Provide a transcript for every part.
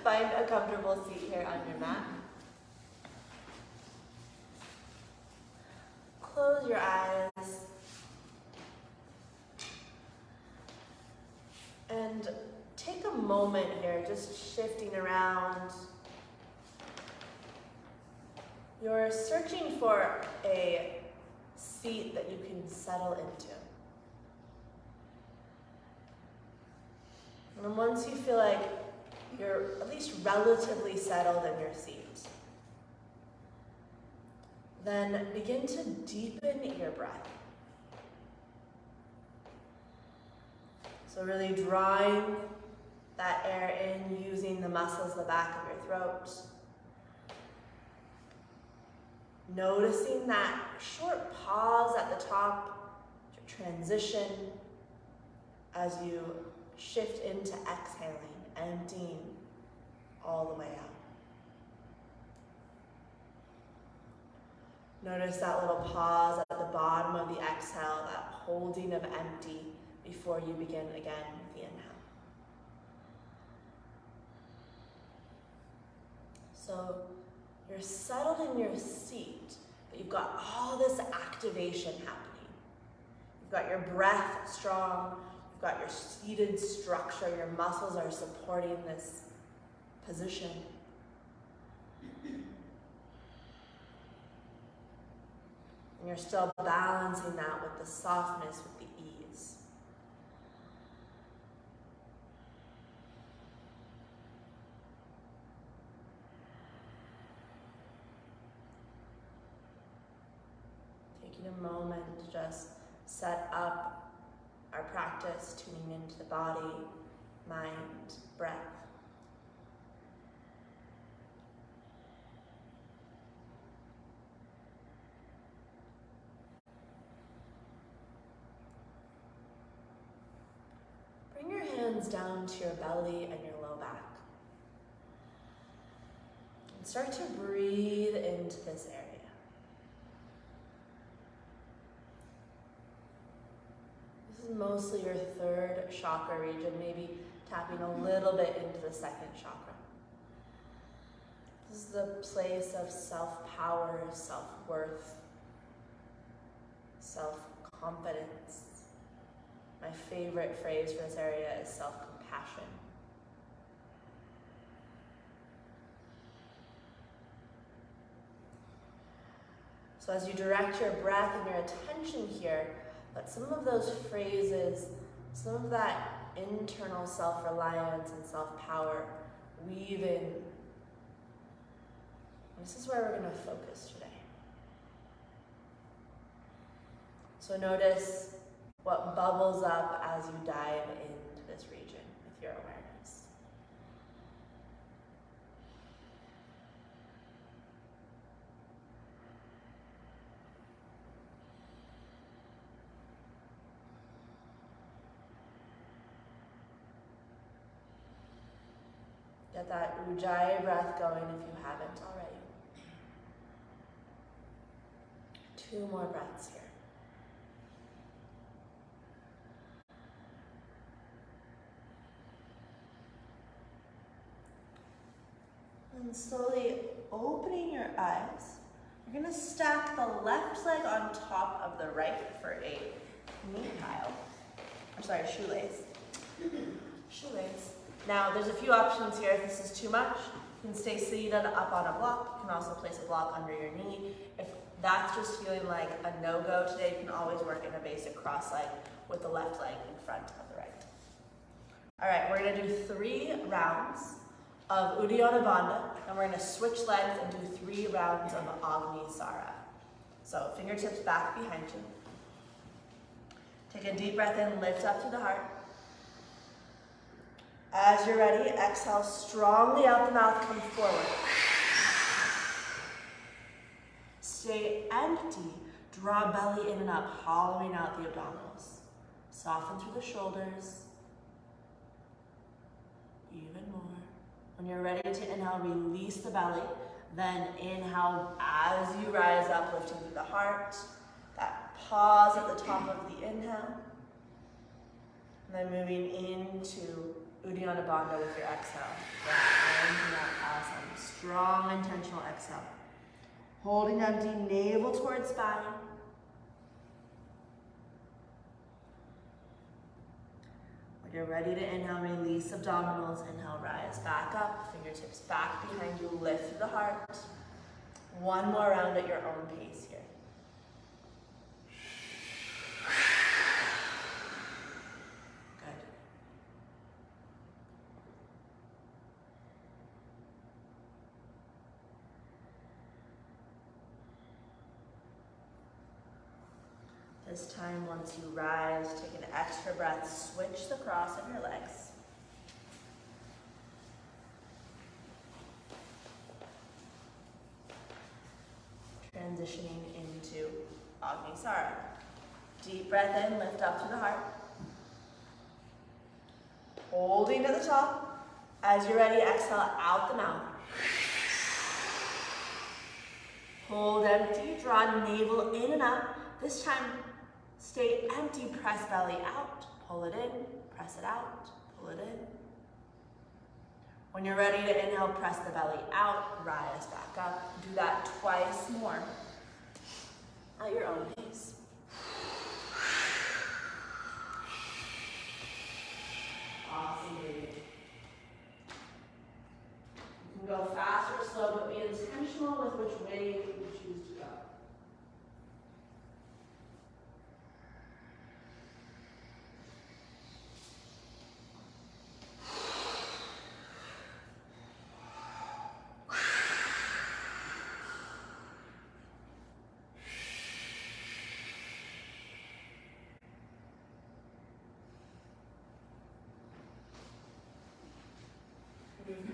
Find a comfortable seat here on your mat. Close your eyes. And take a moment here, just shifting around. You're searching for a seat that you can settle into. And once you feel like you're at least relatively settled in your seat, then begin to deepen your breath. So really drawing that air in, using the muscles at the back of your throat. Noticing that short pause at the top, your transition, as you shift into exhaling, emptying all the way out. Notice that little pause at the bottom of the exhale, that holding of empty before you begin again with the inhale. So you're settled in your seat, but you've got all this activation happening. You've got your breath strong, you've got your seated structure, your muscles are supporting this position. And you're still balancing that with the softness, with the ease. Taking a moment to just set up our practice, tuning into the body, mind, breath. Bring your hands down to your belly and your low back. And start to breathe into this area. This is mostly your third chakra region, maybe tapping a little bit into the second chakra. This is the place of self-power, self-worth, self-confidence. My favorite phrase for this area is self-compassion. So as you direct your breath and your attention here, let some of those phrases, some of that internal self-reliance and self-power weave in. This is where we're going to focus today. So notice what bubbles up as you dive into this region with your awareness. Get that Ujjayi breath going if you haven't already. 2 more breaths here. And slowly opening your eyes, you're going to stack the left leg on top of the right for a knee pile. I'm sorry, shoelace. Shoelace. Now, there's a few options here. If this is too much, you can stay seated up on a block. You can also place a block under your knee. If that's just feeling like a no-go today, you can always work in a basic cross leg with the left leg in front of the right. All right, we're going to do 3 rounds of Uddiyana Bandha, and we're going to switch legs and do 3 rounds of Agni Sara. So fingertips back behind you. Take a deep breath in, lift up to the heart. As you're ready, exhale strongly out the mouth, come forward. Stay empty, draw belly in and up, hollowing out the abdominals. Soften through the shoulders. Even more. When you're ready to inhale, release the belly. Then inhale as you rise up, lifting through the heart. That pause at the top of the inhale. And then moving into Uddiyana Bandha with your exhale. Yeah, awesome. Strong, intentional exhale. Holding empty, navel towards spine. When you're ready to inhale, release abdominals. Inhale, rise back up. Fingertips back behind you. Lift through the heart. One more round at your own pace here. Good. This time, once you rise, take an extra breath. Switch the cross of your legs. Transitioning into Agnisara. Deep breath in, lift up through the heart. Holding to the top. As you're ready, exhale out the mouth. Hold empty, draw navel in and up. This time, stay empty, press belly out. Pull it in, press it out, pull it in. When you're ready to inhale, press the belly out, rise back up. Do that twice more at your own pace. Awesome, baby. You can go fast or slow, but be intentional with which way you choose to go.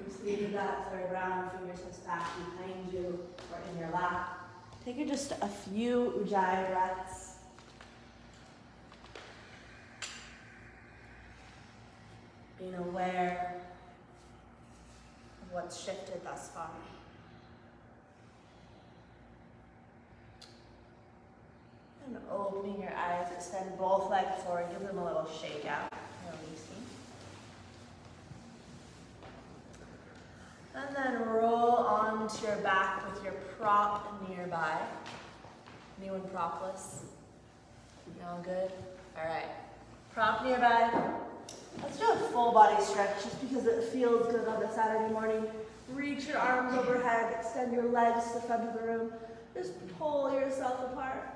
Completed that third round, fingertips back behind you or in your lap. Take just a few Ujjayi breaths. Being aware of what's shifted thus far. And opening your eyes, extend both legs forward, give them a little shake out, releasing. And then roll onto your back with your prop nearby. Anyone propless? You all good? All right. Prop nearby. Let's do a full body stretch just because it feels good on a Saturday morning. Reach your arms overhead, extend your legs to the front of the room. Just pull yourself apart.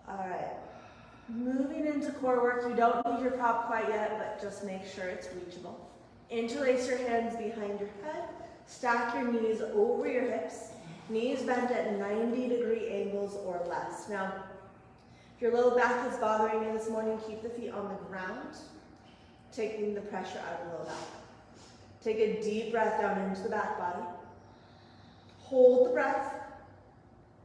All right. Moving into core work, you don't need your prop quite yet, but just make sure it's reachable. Interlace your hands behind your head. Stack your knees over your hips. Knees bent at 90-degree angles or less. Now, if your low back is bothering you this morning, keep the feet on the ground, taking the pressure out of the low back. Take a deep breath down into the back body. Hold the breath.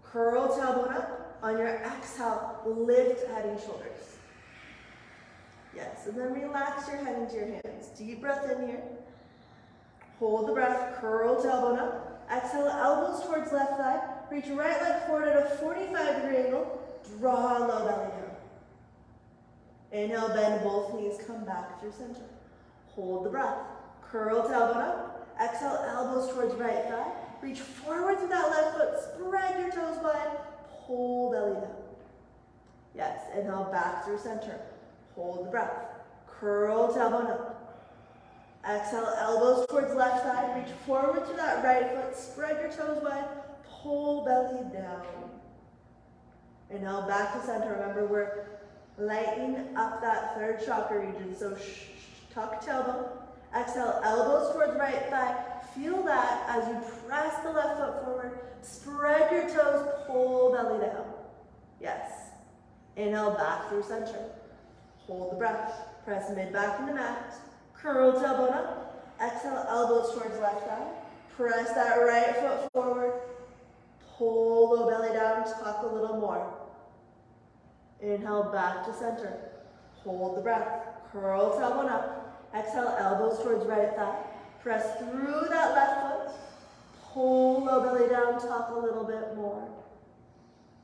Curl tailbone up. On your exhale, lift head and shoulders. Yes, and then relax your head into your hands. Deep breath in here. Hold the breath, curl tailbone up. Exhale, elbows towards left thigh. Reach right leg forward at a 45-degree angle. Draw low belly down. Inhale, bend both knees, come back through center. Hold the breath. Curl tailbone up. Exhale, elbows towards right thigh. Reach forward through that left foot. Spread your toes wide. Pull belly down. Yes, inhale back through center. Hold the breath. Curl tailbone up. Exhale, elbows towards left side. Reach forward through that right foot. Spread your toes wide. Pull belly down. Inhale back to center. Remember, we're lighting up that third chakra region. So tuck tailbone. Exhale, elbows towards right thigh. Feel that as you press the left foot forward. Spread your toes, pull belly down. Yes. Inhale back through center. Hold the breath. Press mid back into mat. Curl tailbone up. Exhale, elbows towards left thigh. Press that right foot forward. Pull low belly down, tuck a little more. Inhale back to center. Hold the breath. Curl tailbone up. Exhale, elbows towards right thigh. Press through that left foot. Pull low belly down, tuck a little bit more.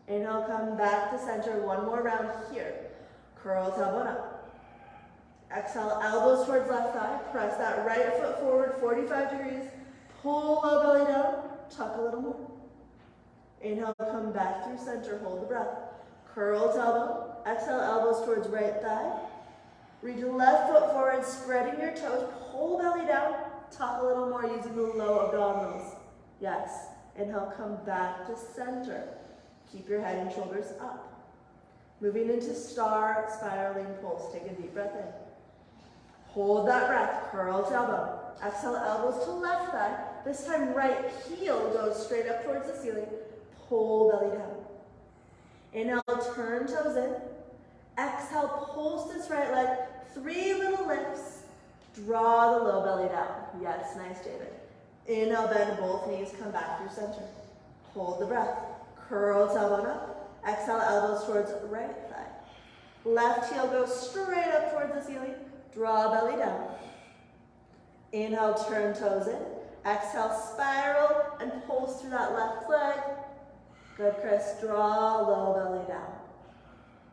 Inhale, come back to center. One more round here. Curl tailbone up. Exhale, elbows towards left thigh. Press that right foot forward, 45 degrees. Pull low belly down. Tuck a little more. Inhale, come back through center. Hold the breath. Curl to elbow. Exhale, elbows towards right thigh. Reach left foot forward, spreading your toes. Pull belly down. Tuck a little more using the low abdominals. Yes. Inhale, come back to center. Keep your head and shoulders up. Moving into star, spiraling pulse. Take a deep breath in. Hold that breath. Curl to elbow. Exhale, elbows to left thigh. This time, right heel goes straight up towards the ceiling. Pull belly down. Inhale, turn toes in. Exhale, pulse this right leg. 3 little lifts. Draw the low belly down. Yes, nice, David. Inhale, bend both knees. Come back through center. Hold the breath. Curl tailbone up. Exhale, elbows towards right thigh. Left heel goes straight up towards the ceiling. Draw belly down. Inhale, turn toes in. Exhale, spiral and pulse through that left leg. Good, Chris. Draw low belly down.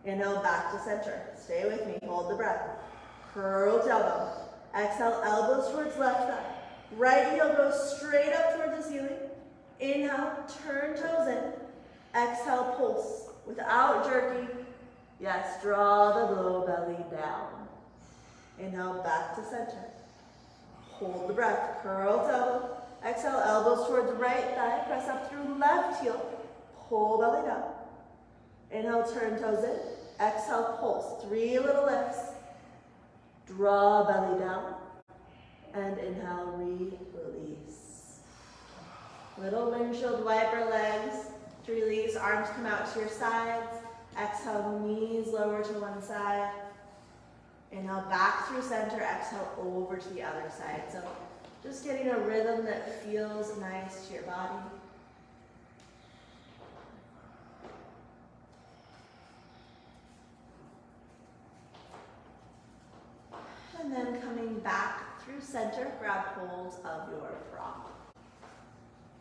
Inhale, back to center. Stay with me. Hold the breath. Curl tailbone. Exhale, elbows towards left thigh. Right heel goes straight up towards the ceiling. Inhale, turn toes in. Exhale, pulse without jerking. Yes, draw the low belly down. Inhale, back to center. Hold the breath. Curl elbow. Exhale, elbows towards right thigh. Press up through left heel. Pull belly down. Inhale, turn toes in. Exhale, pulse. 3 little lifts. Draw belly down. And inhale, release. Little windshield wiper legs to release. Arms come out to your sides. Exhale, knees lower to one side. Inhale, back through center. Exhale, over to the other side. So just getting a rhythm that feels nice to your body. And then coming back through center, grab hold of your prop.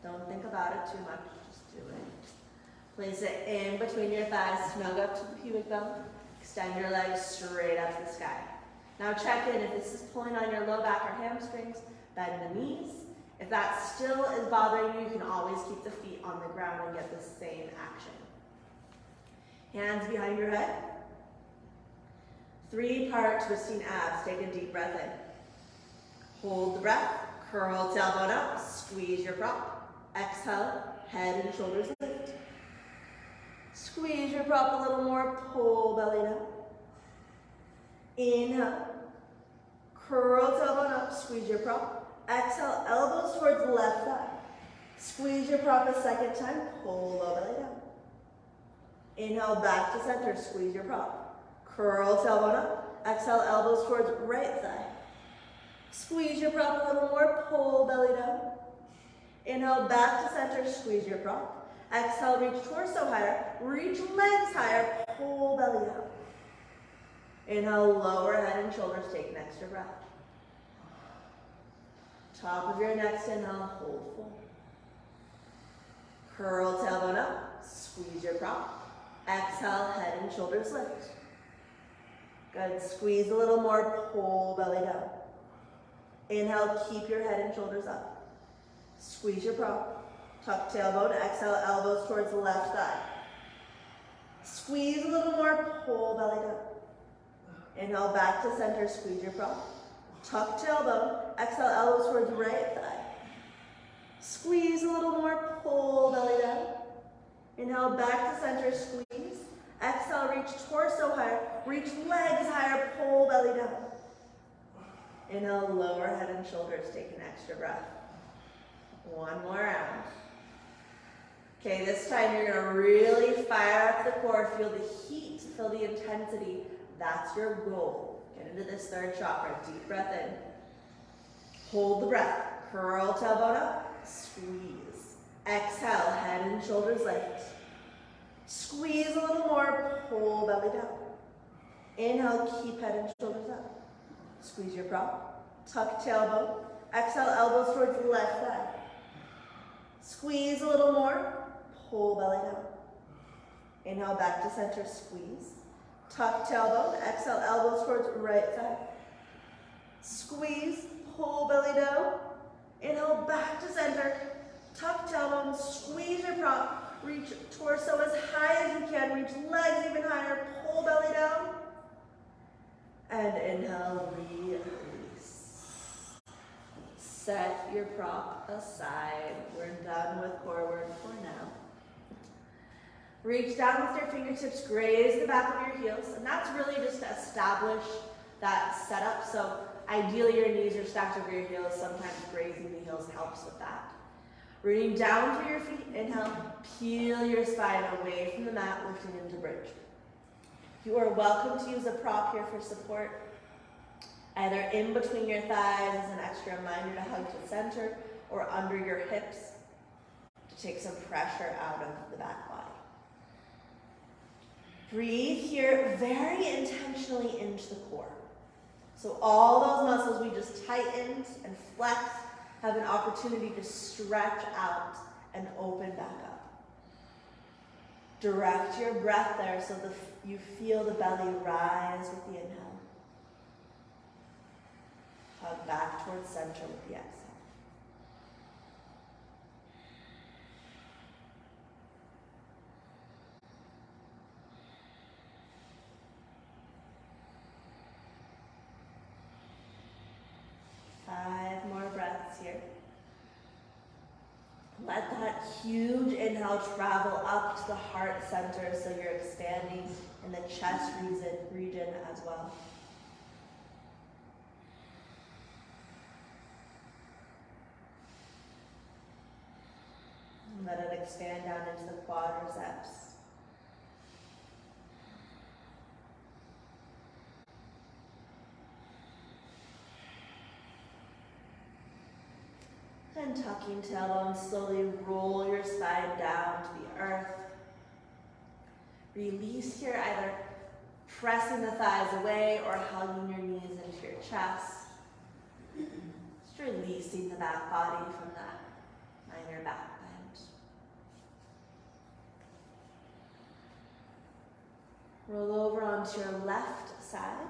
Don't think about it too much, just do it. Place it in between your thighs, snug up to the pubic bone. Extend your legs straight up to the sky. Now check in if this is pulling on your low back or hamstrings, bend the knees. If that still is bothering you, you can always keep the feet on the ground and get the same action. Hands behind your head. 3-part twisting abs. Take a deep breath in. Hold the breath. Curl tailbone up. Squeeze your prop. Exhale. Head and shoulders lift. Squeeze your prop a little more. Pull belly down. Inhale. Curl tailbone up. Squeeze your prop. Exhale. Elbows towards the left thigh. Squeeze your prop a second time. Pull low belly down. Inhale. Back to center. Squeeze your prop. Curl tailbone up. Exhale, elbows towards right thigh. Squeeze your prop a little more. Pull belly down. Inhale, back to center. Squeeze your prop. Exhale, reach torso higher. Reach legs higher. Pull belly down. Inhale, lower head and shoulders. Take an extra breath. Top of your next inhale. Hold full. Curl tailbone up. Squeeze your prop. Exhale, head and shoulders lift. Good. Squeeze a little more. Pull belly down. Inhale, keep your head and shoulders up. Squeeze your prop. Tuck tailbone. Exhale, elbows towards the left thigh. Squeeze a little more. Pull belly down. Inhale, back to center. Squeeze your prop. Tuck tailbone. Exhale, elbows towards right thigh. Squeeze a little more. Pull belly down. Inhale, back to center. Squeeze. Exhale, reach torso higher, reach legs higher, pull belly down. Inhale, lower head and shoulders, take an extra breath. One more round. Okay, this time you're gonna really fire up the core, feel the heat, feel the intensity. That's your goal. Get into this third chakra, deep breath in. Hold the breath, curl tailbone up, squeeze. Exhale, head and shoulders lift. Squeeze a little more, pull belly down. Inhale, keep head and shoulders up. Squeeze your prop, tuck tailbone. Exhale, elbows towards the left thigh. Squeeze a little more, pull belly down. Inhale, back to center, squeeze. Tuck tailbone, exhale, elbows towards right thigh. Squeeze, pull belly down. Inhale, back to center. Tuck tailbone, squeeze your prop. Reach torso as high as you can. Reach legs even higher. Pull belly down. And inhale, release. Set your prop aside. We're done with core work for now. Reach down with your fingertips, graze the back of your heels, and that's really just to establish that setup. So ideally your knees are stacked over your heels. Sometimes grazing the heels helps with that. Rooting down through your feet, inhale, peel your spine away from the mat, lifting into bridge. You are welcome to use a prop here for support, either in between your thighs as an extra reminder to hug to center, or under your hips to take some pressure out of the back body. Breathe here very intentionally into the core. So all those muscles we just tightened and flexed have an opportunity to stretch out and open back up. Direct your breath there so you feel the belly rise with the inhale. Hug back towards center with the exhale. Five more breaths here. Let that huge inhale travel up to the heart center so you're expanding in the chest region as well. And let it expand down into the quadriceps. And tucking tailbone, slowly roll your spine down to the earth. Release here, either pressing the thighs away or hugging your knees into your chest. Just releasing the back body from that minor back bend. Roll over onto your left side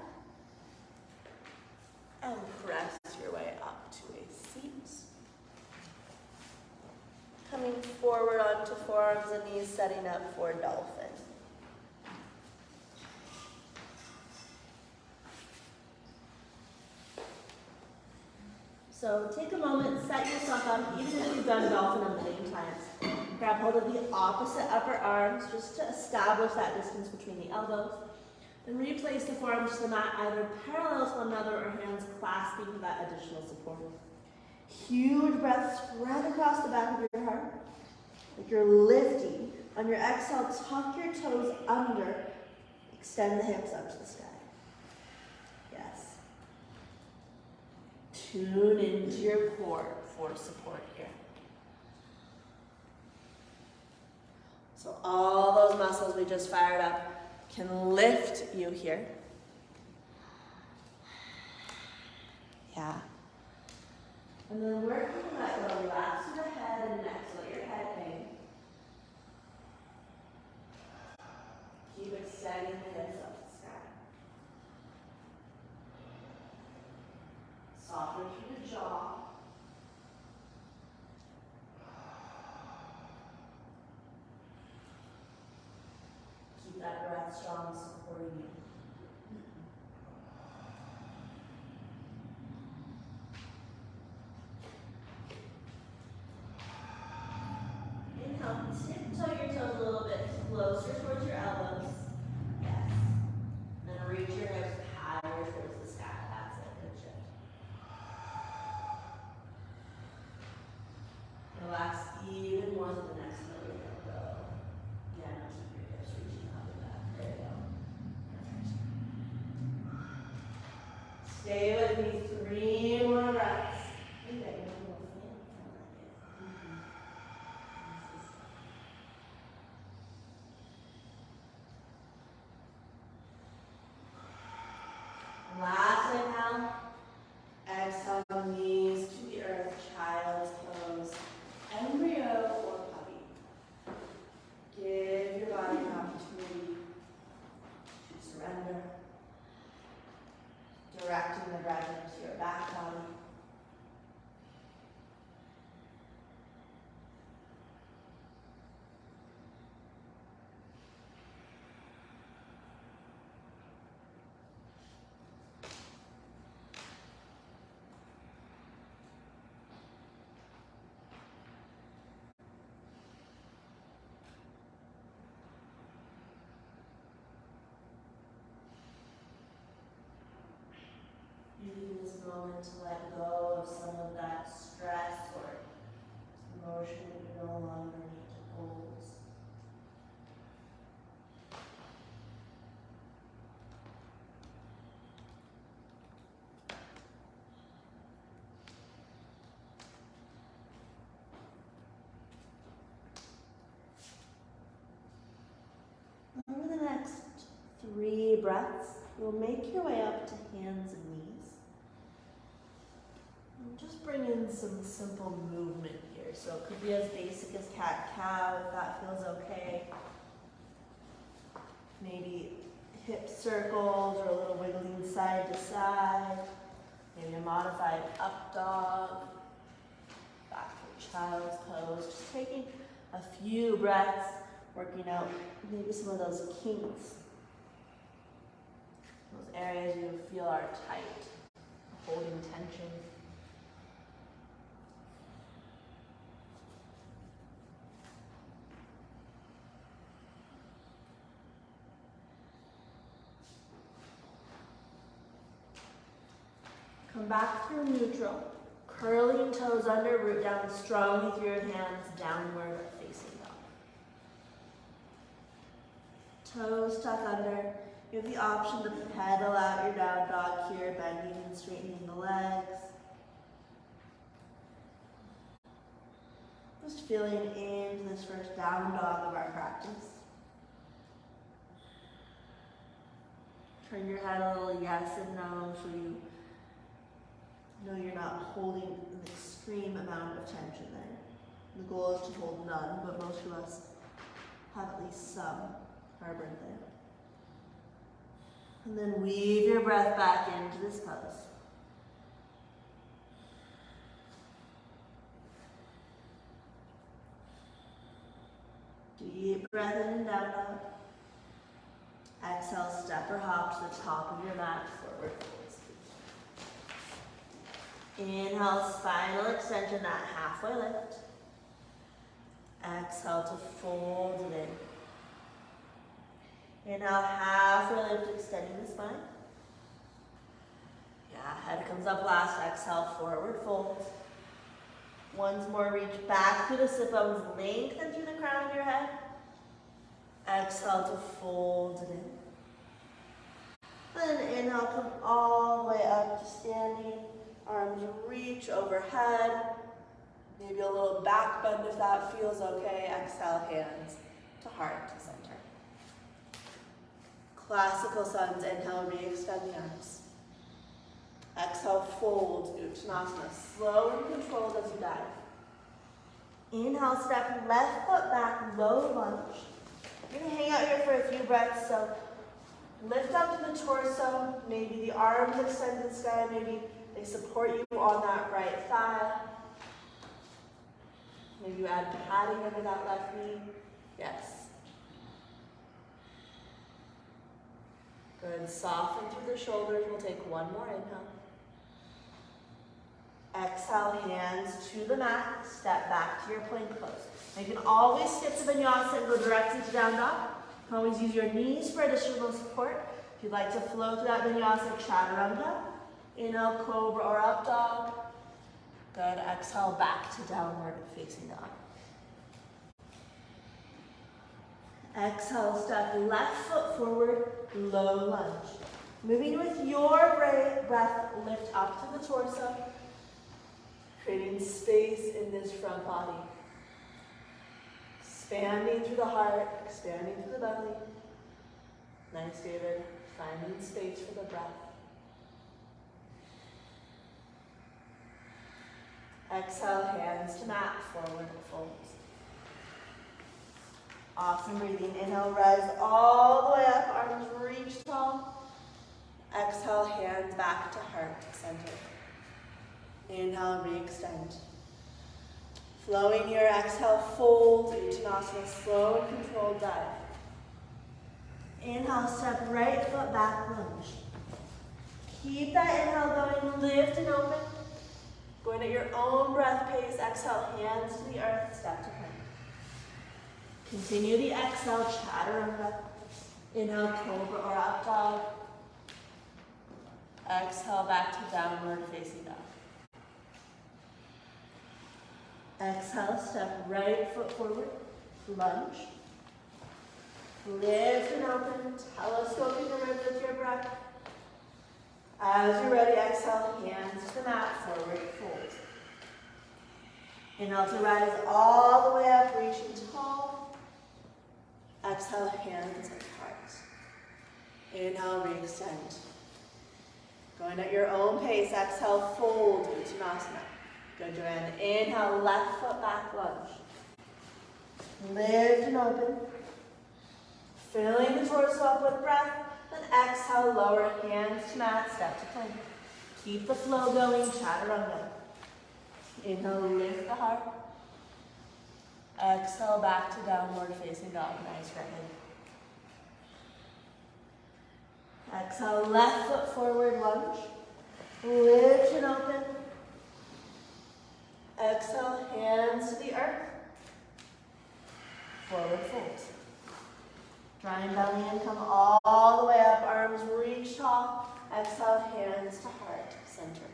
and press your way up to a seat. Coming forward onto forearms and knees, setting up for Dolphin. So take a moment, set yourself up, even if you've done Dolphin a million times. Grab hold of the opposite upper arms just to establish that distance between the elbows. Then replace the forearms to the mat, either parallel to one another or hands clasping for that additional support. Huge breath, spread across the back of your heart. Like you're lifting. On your exhale, tuck your toes under. Extend the hips up to the sky. Yes. Tune into your core for support here. So all those muscles we just fired up can lift you here. Yeah. And then work with that, go relax your head and neck, so let your head hang. Keep extending the hips up to the sky. Soften through the jaw. Keep that breath strong, supporting you. Inhale, tiptoe your toes a little bit closer towards your elbows. Yes. And then reach your hips higher towards the sky. That's it. Good shift. Relax even more to the next middle. Go. Yeah, no, keep your hips reaching up and back. There you go. a moment to let go of some of that stress or emotion that you no longer need to hold. Over the next 3 breaths, you'll make your way up to hands and knees. And just bring in some simple movement here. So it could be as basic as cat-cow if that feels okay. Maybe hip circles or a little wiggling side to side. Maybe a modified up dog. Back to child's pose. Just taking a few breaths, working out maybe some of those kinks. Those areas you feel are tight, holding tension. Come back through neutral, curling toes under, root down strongly through your hands, downward facing dog. Toes tuck under. You have the option to pedal out your down dog here, bending and straightening the legs. Just feeling into this first down dog of our practice. Turn your head a little yes and no so you know you're not holding an extreme amount of tension there. The goal is to hold none, but most of us have at least some harbored there. And then weave your breath back into this pose. Deep breath in and down dog. Exhale, step or hop to the top of your mat, forward fold. Inhale, spinal extension, that halfway lift. Exhale to fold it in. Inhale, halfway lift, extending the spine. Yeah, head comes up last. Exhale, forward fold. Once more, reach back through the sit bones, lengthen through the crown of your head. Exhale to fold it in. Then inhale, come all the way up to standing. Arms reach overhead. Maybe a little back bend if that feels okay. Exhale, hands to heart to center. Classical Suns, inhale, re-extend the arms. Exhale, fold, Uttanasana. Slow and controlled as you dive. Inhale, step left foot back, low lunge. You're gonna hang out here for a few breaths, so lift up to the torso, maybe the arms extend to the sky, maybe they support you on that right thigh. Maybe you add padding under that left knee. Yes. Good, soften through the shoulders. We'll take one more inhale. Exhale, hands to the mat. Step back to your plank pose. Now you can always skip to vinyasa and go directly to down dog. You can always use your knees for additional support. If you'd like to flow through that vinyasa, chaturanga. Inhale, cobra or up dog. Good, exhale, back to downward facing dog. Exhale, step left foot forward, low lunge. Moving with your breath, lift up to the torso, creating space in this front body. Expanding through the heart, expanding through the belly. Nice, David. Finding space for the breath. Exhale, hands to mat, forward fold. Awesome breathing. Inhale, rise all the way up, arms reach tall. Exhale, hands back to heart, center. Inhale, re-extend. Flowing here, exhale, fold, Uttanasana, slow and controlled dive. Inhale, step right foot back, lunge. Keep that inhale going, lift and open. Going at your own breath pace, exhale, hands to the earth, step to plank. Continue the exhale, chaturanga. Inhale, cobra or up dog. Exhale back to downward facing dog. Exhale, step right foot forward, lunge. Lift and open, telescoping the ribs with your breath. As you're ready, exhale, hands to the mat, forward fold. Inhale to rise all the way up, reaching tall. Exhale, hands at heart. Inhale, re-extend. Going at your own pace, exhale, fold, Uttanasana. Good, Joanne. Inhale, left foot back, lunge. Lift and open. Filling the torso up with breath. Then exhale, lower hands to mat, step to plank. Keep the flow going, chaturanga. Inhale, lift the heart. Exhale, back to downward facing dog. Nice right hand. Exhale, left foot forward, lunge. Lift and open. Exhale, hands to the earth. Forward fold. Drawing belly in, come all the way up, arms reach tall. Exhale, hands to heart, center.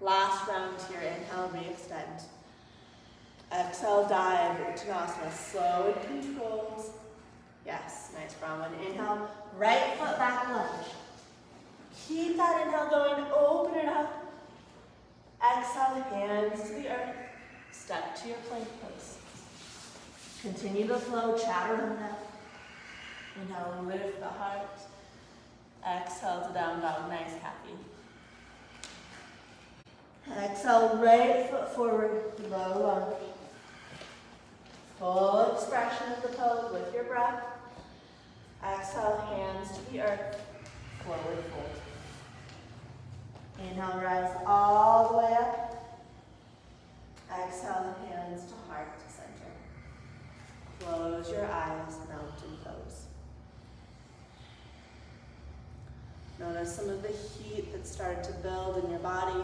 Last round here, inhale, re-extend. Exhale, dive, Uttanasana, slow and controlled. Yes, nice Brahman. Inhale, right foot back, lunge. Keep that inhale going, open it up. Exhale, hands to the earth. Step to your plank pose. Continue the flow, chaturanga. Inhale, lift the heart. Exhale to down dog, nice, happy. Exhale, right foot forward, low lunge. Full expression of the pose with your breath. Exhale, hands to the earth, forward fold. Inhale, rise all the way up. Exhale, hands to heart, center. Close your eyes, mountain pose. Notice some of the heat that started to build in your body.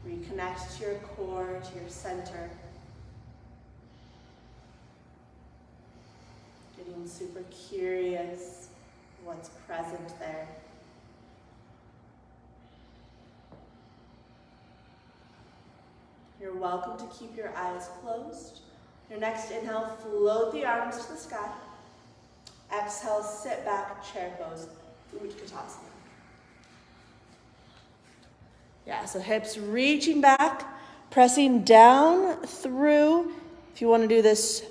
Reconnect to your core, to your center. Getting super curious what's present there. You're welcome to keep your eyes closed. Your next inhale, float the arms to the sky. Exhale, sit back, chair pose, Utkatasana. Yeah, so hips reaching back, pressing down through. If you want to do this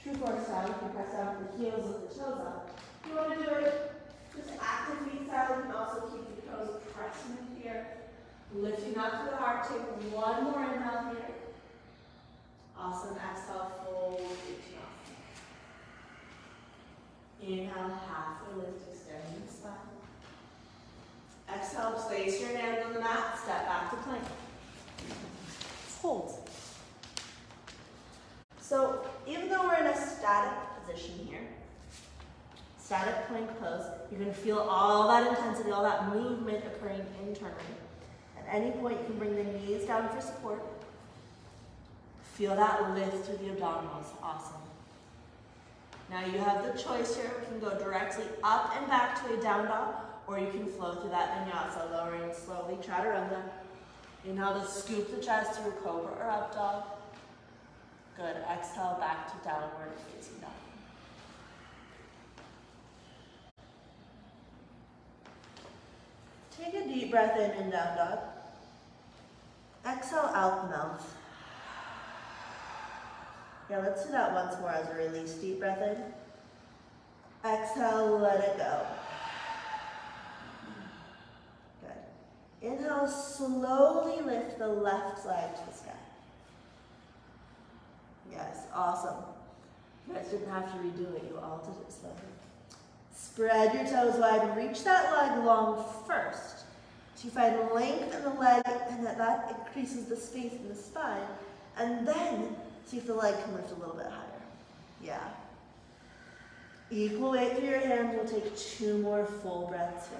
true forward style, you can press down with the heels with the toes up. If you want to do it just active feet style, you can also keep the toes pressing in here. Lifting up to the heart, take one more inhale here. Awesome, exhale, fold, inhale, halfway lift, extending the spine. Exhale, place your hands on the mat, step back to plank. Hold. So, even though we're in a static position here, static plank pose, you're going to feel all that intensity, all that movement occurring internally. At any point, you can bring the knees down for support. Feel that lift through the abdominals. Awesome. Now you have the choice here. We can go directly up and back to a down dog, or you can flow through that vinyasa, lowering slowly, chaturanga. Inhale to scoop the chest through cobra or up dog. Good. Exhale back to downward facing dog. Take a deep breath in and down dog. Exhale out the mouth. Yeah, let's do that once more as a release. Deep breath in. Exhale, let it go. Good. Inhale, slowly lift the left leg to the sky. Yes, awesome. You guys didn't have to redo it, you all did it slowly. Spread your toes wide, reach that leg long first. So you find length in the leg, and that increases the space in the spine. And then, see if the leg can lift a little bit higher. Yeah. Equal weight through your hands. We'll take 2 more full breaths here.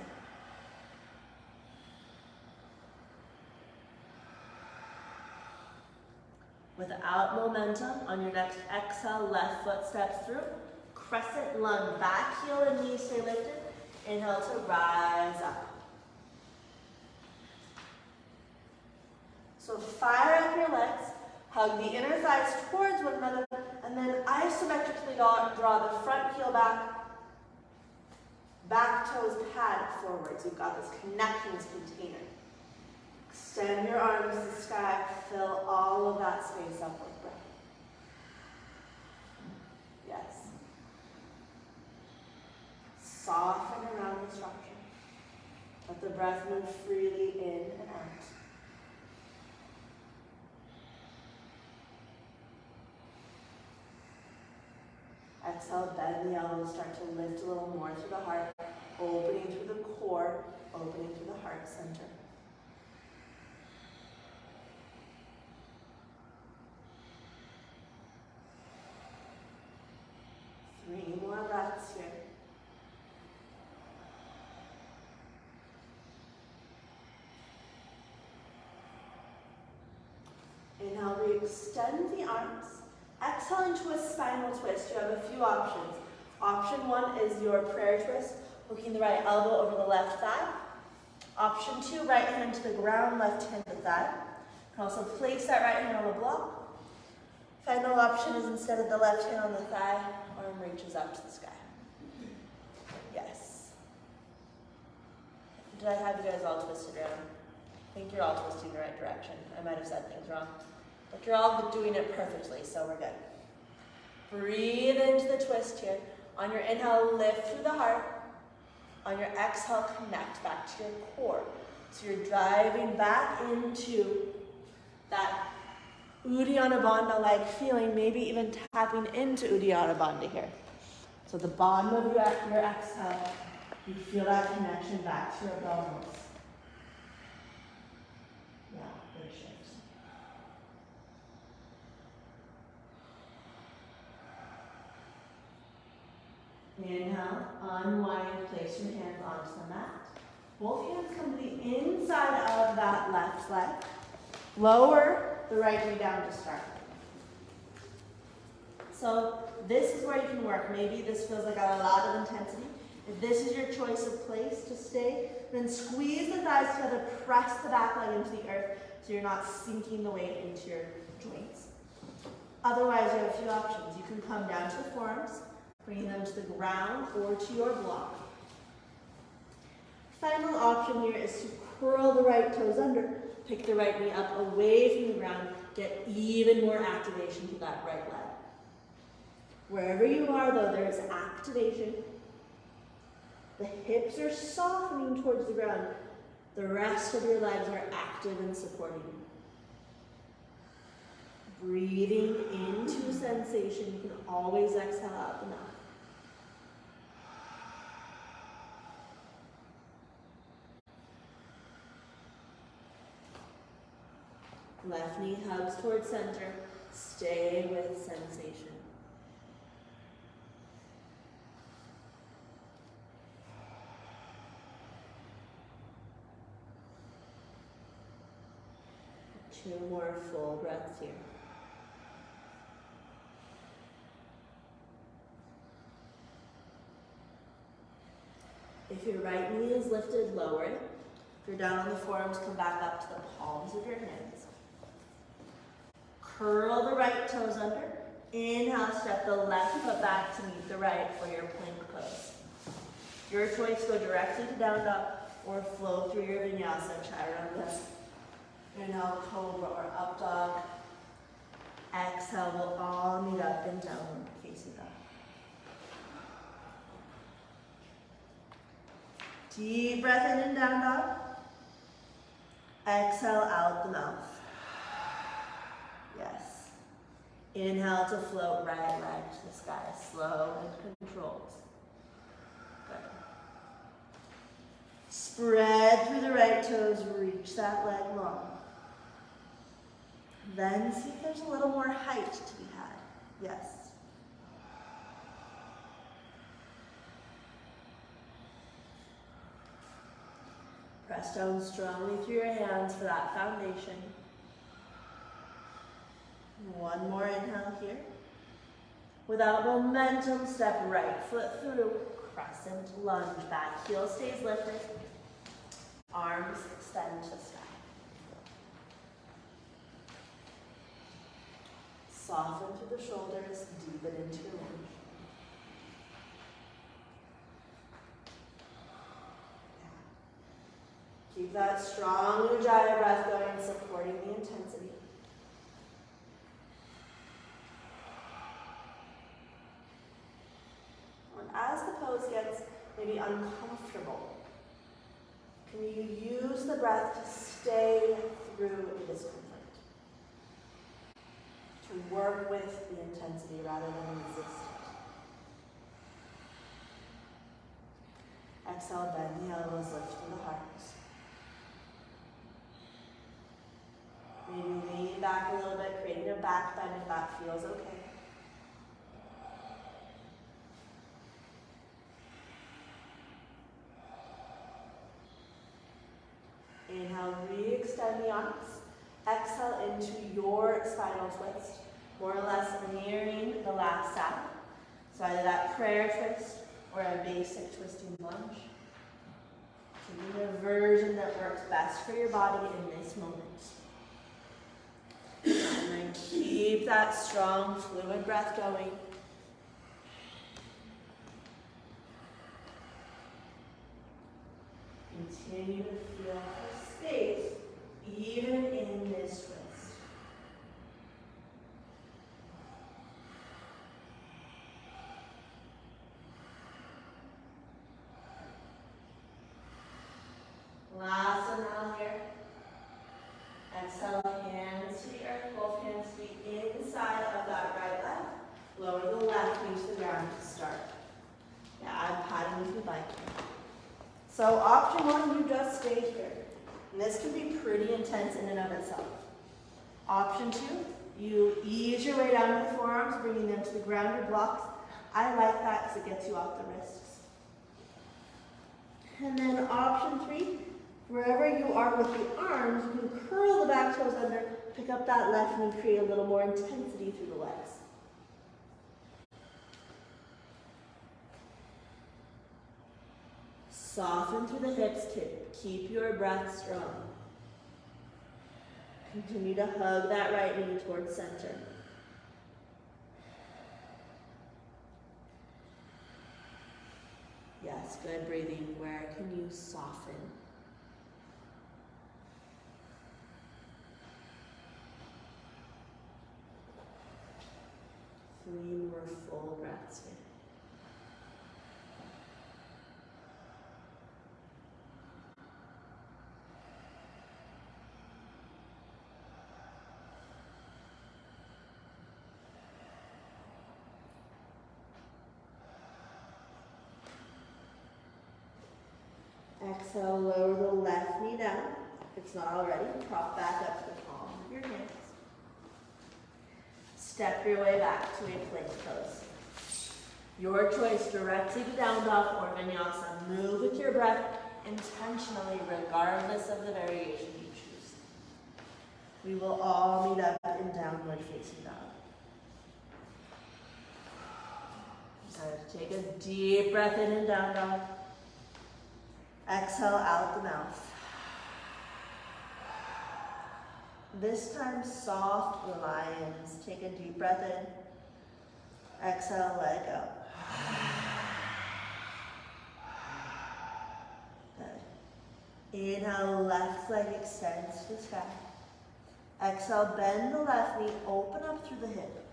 Without without momentum. On your next exhale, left foot steps through. Crescent lunge, back heel and knees stay lifted. Inhale to rise up. So fire up your legs, hug the inner thighs towards one another, and then isometrically draw the front heel back toes pad forwards. You've got this connections container. Extend your arms to the sky, fill all of that space up with breath. Yes. Soften around the structure. Let the breath move freely in and out. Exhale, bend the elbows, start to lift a little more through the heart, opening through the core, opening through the heart center. Three more breaths here. Inhale, we extend the arms. Exhale into a spinal twist. You have a few options. Option one is your prayer twist, hooking the right elbow over the left thigh. Option two, right hand to the ground, left hand to the thigh. You can also place that right hand on the block. Final option is instead of the left hand on the thigh, arm reaches up to the sky. Yes. Did I have you guys all twisted around? I think you're all twisting the right direction. I might have said things wrong. But you're all doing it perfectly, so we're good. Breathe into the twist here. On your inhale, lift through the heart. On your exhale, connect back to your core. So you're driving back into that Uddiyana Bandha-like feeling, maybe even tapping into Uddiyana Bandha here. So the bottom of your exhale, you feel that connection back to your abdominals. Yeah, big shifts. Inhale, unwind, place your hands onto the mat. Both hands come to the inside of that left leg. Lower the right knee down to start. So this is where you can work. Maybe this feels like a lot of intensity. If this is your choice of place to stay, then squeeze the thighs together, press the back leg into the earth so you're not sinking the weight into your joints. Otherwise, you have a few options. You can come down to the forearms, bringing them to the ground or to your block. Final option here is to curl the right toes under, pick the right knee up away from the ground, get even more activation to that right leg. Wherever you are though, there is activation. The hips are softening towards the ground. The rest of your legs are active and supporting you. Breathing into sensation, you can always exhale out the mouth. Left knee hugs towards center. Stay with sensation. Two more full breaths here. If your right knee is lifted, lower it. If you're down on the forearms, come back up to the palms of your hands. Curl the right toes under. Inhale, step the left foot back to meet the right for your plank pose. Your choice, go directly to down dog or flow through your vinyasa, chaturanga. Inhale, cobra or up dog. Exhale, we'll all meet up in downward facing dog. Deep breath in and down dog. Exhale out the mouth. Yes. Inhale to float right leg to the sky. Slow and controlled. Good. Spread through the right toes. Reach that leg long. Then see if there's a little more height to be had. Yes. Press down strongly through your hands for that foundation. And One more inhale here. Without momentum, step right foot through, crescent lunge. Back heel stays lifted. Arms extend to sky. Soften through the shoulders, deepen into your lunge. Keep that strong Ujjayi breath going, supporting the intensity. And as the pose gets maybe uncomfortable, can you use the breath to stay through the discomfort? To work with the intensity rather than resist it. Exhale, bend the elbows, lift through the heart. Maybe lean back a little bit, creating a back bend if that feels okay. Inhale, re-extend the arms. Exhale into your spinal twist, more or less mirroring the last sound. So either that prayer twist or a basic twisting lunge. Taking the version that works best for your body in this moment. And then keep that strong, fluid breath going. Continue to feel the space, even in this twist. Last inhale here. Exhale, hands to the earth, both hands to the inside of that right leg. Lower the left knee to the ground to start. Yeah, add padding if you'd like. So option one, you just stay here. And this can be pretty intense in and of itself. Option two, you ease your way down to the forearms, bringing them to the grounded blocks. I like that because it gets you off the wrists. And then option three, wherever you are with the arms, you can curl the back toes under, pick up that left knee, create a little more intensity through the legs. Soften through the hips, keep your breath strong. Continue to hug that right knee towards center. Yes, good breathing. Where can you soften? 3 more full breaths here. Exhale, lower the left knee down. If it's not already, prop back up to the palm of your hands. Step your way back to a plank pose. Your choice, directly to down dog or vinyasa. Move with your breath intentionally, regardless of the variation you choose. We will all meet up in downward facing dog. So take a deep breath in down dog. Exhale out the mouth. This time, soft lions. Take a deep breath in. Exhale, let it go. Good. Inhale, left leg extends to the sky. Exhale, bend the left knee, open up through the hip.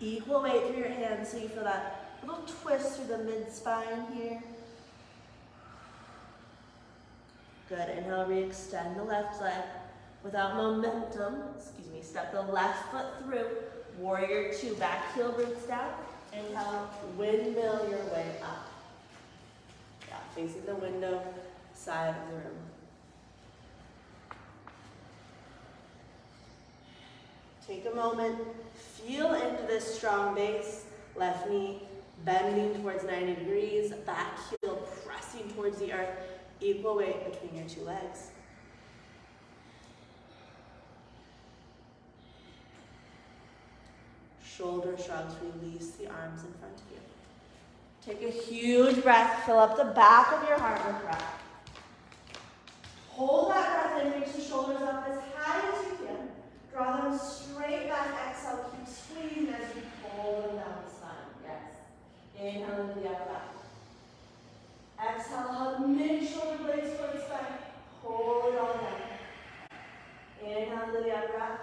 Equal weight through your hands so you feel that little twist through the mid-spine here. Good, inhale, re-extend the left leg. Without momentum, step the left foot through. Warrior two, back heel roots down. Inhale, windmill your way up. Yeah, facing the window side of the room. Take a moment, feel into this strong base. Left knee bending towards 90 degrees, back heel pressing towards the earth, equal weight between your two legs. Shoulder shrugs, release the arms in front of you. Take a huge breath, fill up the back of your heart with breath. Hold that breath in, reach the shoulders up as high as you can. Draw them straight back, exhale, keep squeezing as you pull them down the spine. Yes. Inhale into the upper back. Exhale, hug mid-shoulder blades towards spine. Hold it all down. Inhale into the upper back.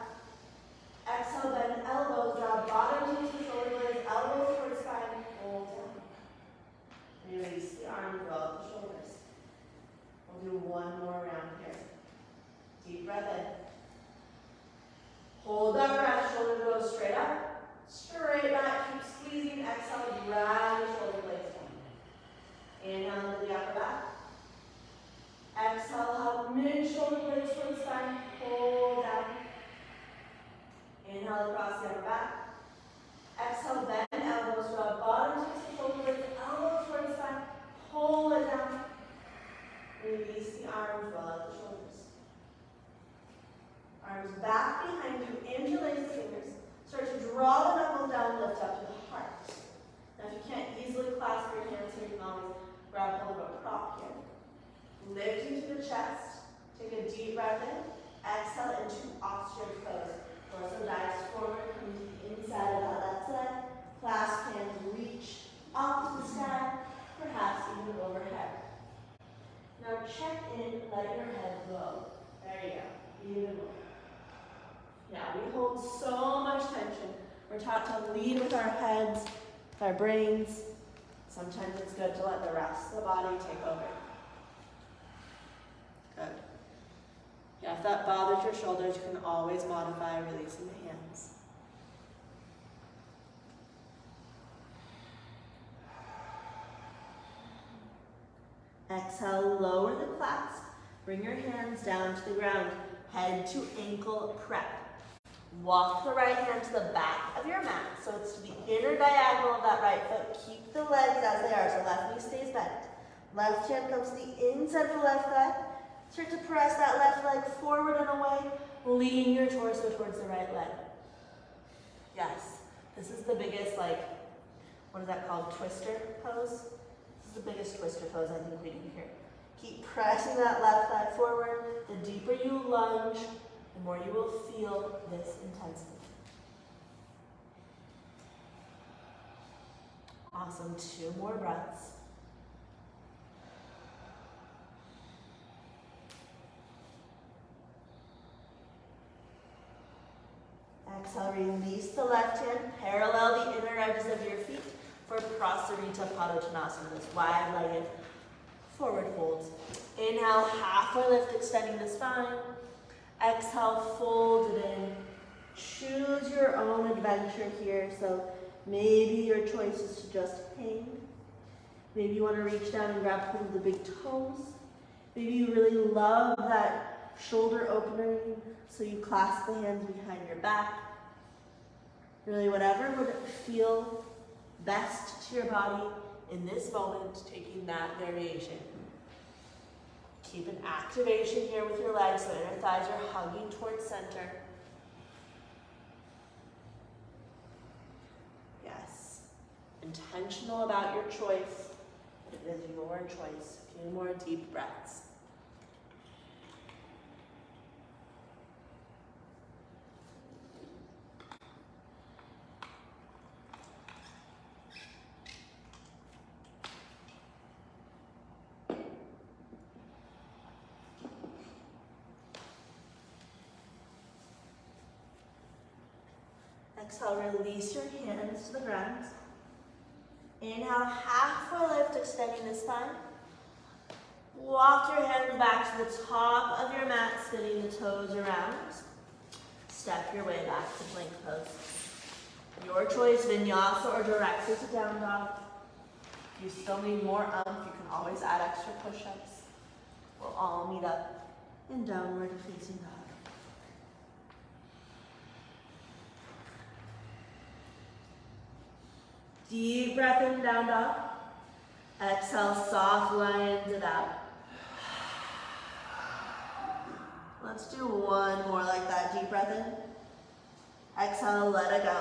Exhale, bend elbows, draw bottom toes to shoulder blades, elbows towards spine, hold down. Release the arms, roll up the shoulders. We'll do one more round here. Deep breath in. Hold that breath, shoulders go straight up, straight back, keep squeezing, exhale, drag the shoulder blades down. Inhale into the upper back. Exhale, hug mid-shoulder blades towards spine, hold down. Inhale across the upper back. Exhale, bend elbows, draw bottom toes to shoulder blades, elbows towards spine, hold it down. Release the arms, roll out the shoulders. Arms back behind you, interlace the fingers. Start to draw the knuckles down, lift up to the heart. Now if you can't easily clasp your hands here, you can always grab hold of a prop here. Lifting to the chest, take a deep breath in, exhale into ostrich pose. Torso dives forward, come to the inside of that left leg. Clasp hands, reach up to the sky, perhaps even overhead. Now check in, let your head go. There you go, even more. Yeah, we hold so much tension. We're taught to lead with our heads, with our brains. Sometimes it's good to let the rest of the body take over. Good. Yeah, if that bothers your shoulders, you can always modify releasing the hands. Exhale, lower the clasp. Bring your hands down to the ground. Head to ankle prep. Walk the right hand to the back of your mat. So it's to the inner diagonal of that right foot. Keep the legs as they are, so left knee stays bent. Left hand comes to the inside of the left thigh. Start to press that left leg forward and away. Lean your torso towards the right leg. Yes, this is the biggest, what is that called? Twister pose? This is the biggest twister pose I think we do here. Keep pressing that left thigh forward. The deeper you lunge, the more you will feel this intensity. Awesome, 2 more breaths. Exhale, release the left hand, parallel the inner edges of your feet for Prasarita Padottanasana, this wide-legged forward folds. Inhale, halfway lift, extending the spine. Exhale, fold it in. Choose your own adventure here. So maybe your choice is to just hang. Maybe you want to reach down and grab hold of the big toes. Maybe you really love that shoulder opening, so you clasp the hands behind your back. Really, whatever would feel best to your body in this moment, taking that variation. Keep an activation here with your legs, so inner thighs are hugging towards center. Yes. Intentional about your choice. It is your choice. A few more deep breaths. Exhale, release your hands to the ground. Inhale, halfway lift, extending the spine. Walk your hands back to the top of your mat, spinning the toes around. Step your way back to plank pose. Your choice, vinyasa or directly to down dog. If you still need more you can always add extra push-ups. We'll all meet up in downward facing dog. Deep breath in, down dog. Exhale, soft lines it out. Let's do one more like that. Deep breath in. Exhale, let it go.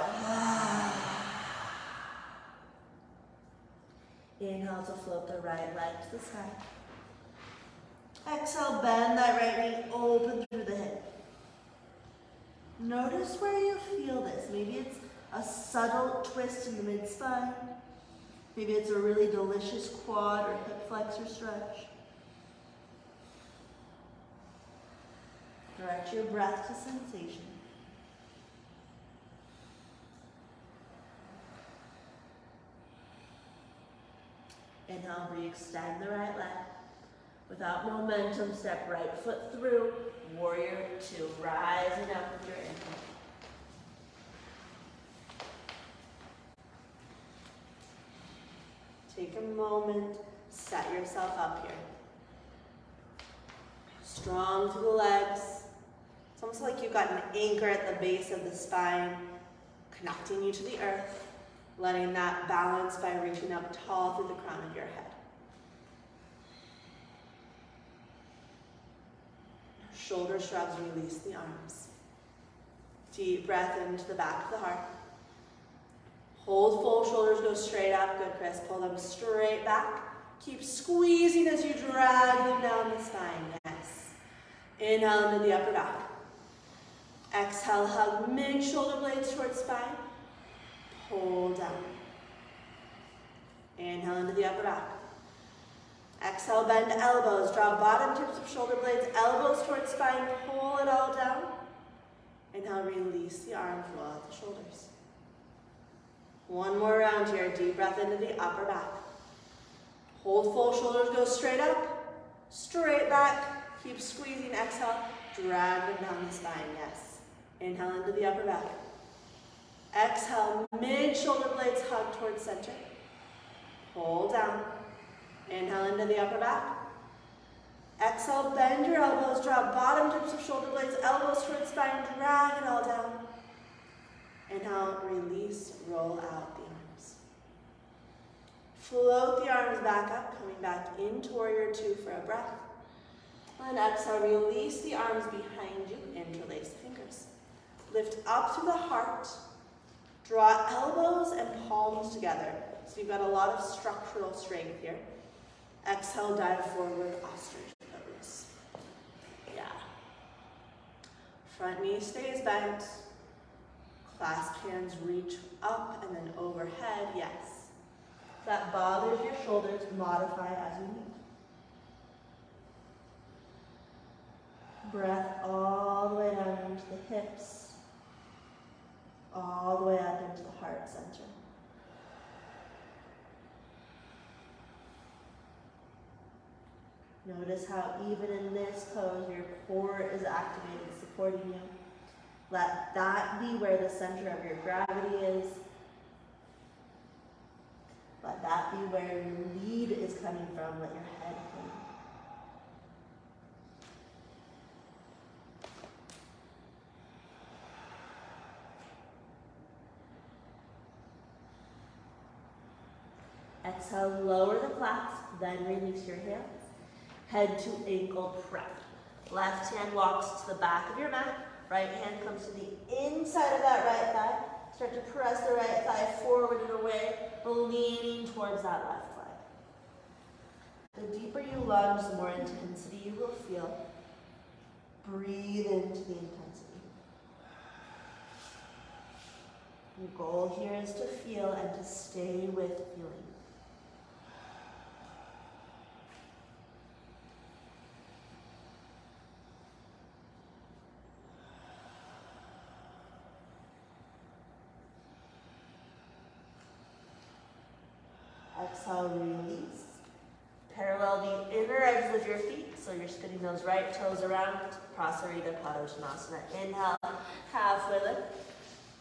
Inhale to float the right leg to the sky. Exhale, bend that right knee open through the hip. Notice where you feel this. Maybe it's a subtle twist in the mid-spine. Maybe it's a really delicious quad or hip flexor stretch. Direct your breath to sensation. Inhale, re-extend the right leg. Without momentum, step right foot through. Warrior two, rising up with your inhale. Take a moment, set yourself up here. Strong through the legs. It's almost like you've got an anchor at the base of the spine, connecting you to the earth, letting that balance by reaching up tall through the crown of your head. Shoulder shrugs, release the arms. Deep breath into the back of the heart. Hold full, shoulders go straight up. Good, Chris. Pull them straight back. Keep squeezing as you drag them down the spine. Yes. Inhale into the upper back. Exhale, hug mid-shoulder blades towards spine. Pull down. Inhale into the upper back. Exhale, bend elbows. Draw bottom tips of shoulder blades, elbows towards spine. Pull it all down. Inhale, release the arms, roll out the shoulders. One more round here. Deep breath into the upper back. Hold full, shoulders go straight up, straight back. Keep squeezing. Exhale, drag them down the spine. Yes. Inhale into the upper back. Exhale, mid-shoulder blades hug towards center. Pull down. Inhale into the upper back. Exhale, bend your elbows, draw bottom tips of shoulder blades, elbows towards spine, drag it all down. Inhale, release, roll out the arms. Float the arms back up, coming back into warrior two for a breath. And exhale, release the arms behind you, interlace the fingers. Lift up to the heart. Draw elbows and palms together. So you've got a lot of structural strength here. Exhale, dive forward, ostrich pose. Yeah. Front knee stays bent. Clasp hands reach up and then overhead, yes. If that bothers your shoulders, modify as you need. Breath all the way down into the hips, all the way up into the heart center. Notice how even in this pose, your core is activated, supporting you. Let that be where the center of your gravity is. Let that be where your lead is coming from. Let your head come. Exhale, lower the clasp, then release your hands. Head to ankle prep. Left hand walks to the back of your mat. Right hand comes to the inside of that right thigh. Start to press the right thigh forward and away, leaning towards that left leg. The deeper you lunge, the more intensity you will feel. Breathe into the intensity. Your goal here is to feel and to stay with feeling. Exhale, release. Parallel the inner edges of your feet, so you're spinning those right toes around. Prasarita Padottanasana. Inhale, halfway lift.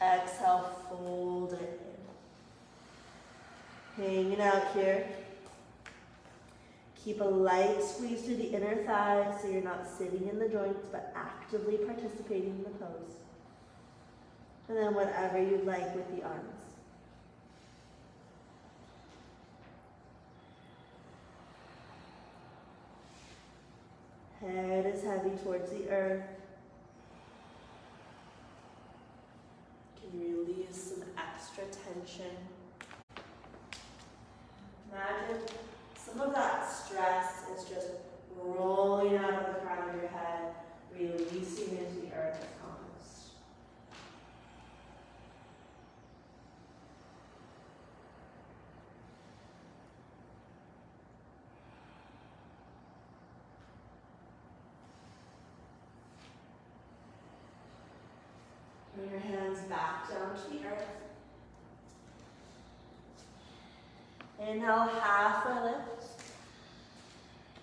Exhale, fold it in. Hanging out here. Keep a light squeeze through the inner thighs so you're not sitting in the joints, but actively participating in the pose. And then whatever you'd like with the arms. Head is heavy towards the earth. You can release some extra tension. Imagine Some of that stress is just rolling out of the crown of your head, releasing into the earth as compost. Bring your hands back down to the earth. Inhale, halfway lift.